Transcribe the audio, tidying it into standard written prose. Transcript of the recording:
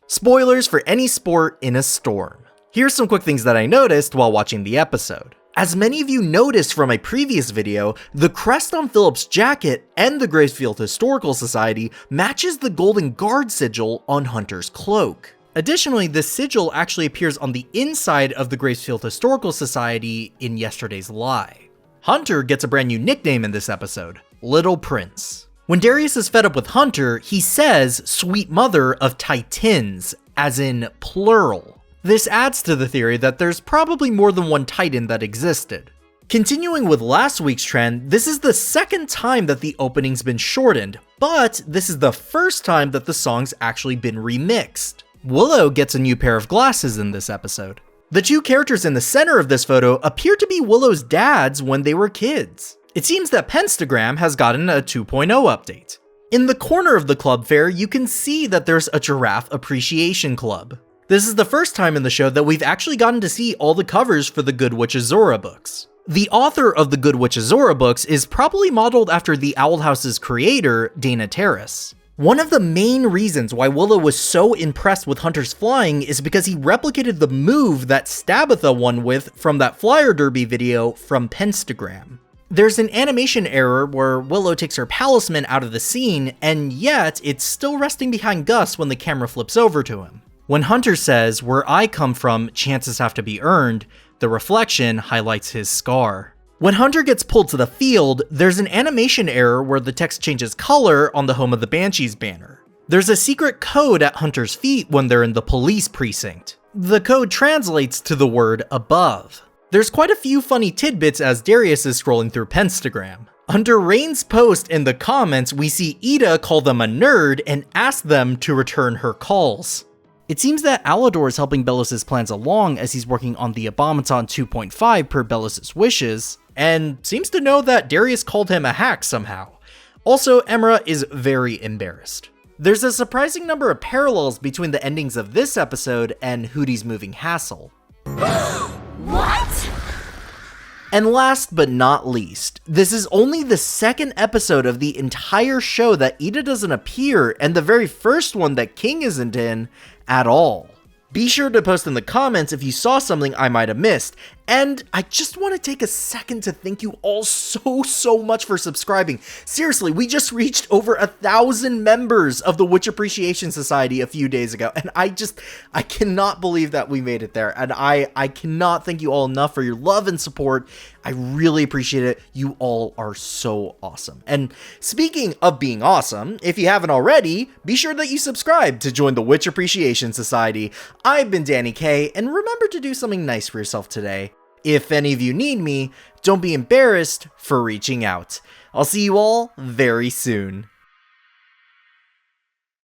Spoilers for any sport in a storm. Here's some quick things that I noticed while watching the episode. As many of you noticed from my previous video, the crest on Philip's jacket and the Gracefield Historical Society matches the golden guard sigil on Hunter's cloak. Additionally, this sigil actually appears on the inside of the Gracefield Historical Society in yesterday's Lie. Hunter gets a brand new nickname in this episode, Little Prince. When Darius is fed up with Hunter, he says sweet mother of Titans, as in plural. This adds to the theory that there's probably more than one Titan that existed. Continuing with last week's trend, this is the second time that the opening's been shortened, but this is the first time that the song's actually been remixed. Willow gets a new pair of glasses in this episode. The two characters in the center of this photo appear to be Willow's dads when they were kids. It seems that Penstagram has gotten a 2.0 update. In the corner of the club fair, you can see that there's a Giraffe Appreciation Club. This is the first time in the show that we've actually gotten to see all the covers for the Good Witch Azora books. The author of the Good Witch Azora books is probably modeled after the Owl House's creator, Dana Terrace. One of the main reasons why Willow was so impressed with Hunter's flying is because he replicated the move that Stabitha won with from that Flyer Derby video from Penstagram. There's an animation error where Willow takes her palisman out of the scene, and yet it's still resting behind Gus when the camera flips over to him. When Hunter says, "Where I come from, chances have to be earned," the reflection highlights his scar. When Hunter gets pulled to the field, there's an animation error where the text changes color on the Home of the Banshees banner. There's a secret code at Hunter's feet when they're in the police precinct. The code translates to the word above. There's quite a few funny tidbits as Darius is scrolling through Penstagram. Under Rain's post in the comments, we see Ida call them a nerd and ask them to return her calls. It seems that Alador is helping Belus' plans along as he's working on the Abomaton 2.5 per Belus' wishes, and seems to know that Darius called him a hack somehow. Also, Emra is very embarrassed. There's a surprising number of parallels between the endings of this episode and Hooty's moving hassle. What? And last but not least, this is only the second episode of the entire show that Ida doesn't appear, and the very first one that King isn't in at all. Be sure to post in the comments if you saw something I might have missed, and I just want to take a second to thank you all so much for subscribing. Seriously, we just reached over 1,000 members of the Witch Appreciation Society a few days ago, and I cannot believe that we made it there, and I cannot thank you all enough for your love and support. I really appreciate it. You all are so awesome. And speaking of being awesome, if you haven't already, be sure that you subscribe to join the Witch Appreciation Society. I've been Danny K, and remember to do something nice for yourself today. If any of you need me, don't be embarrassed for reaching out. I'll see you all very soon.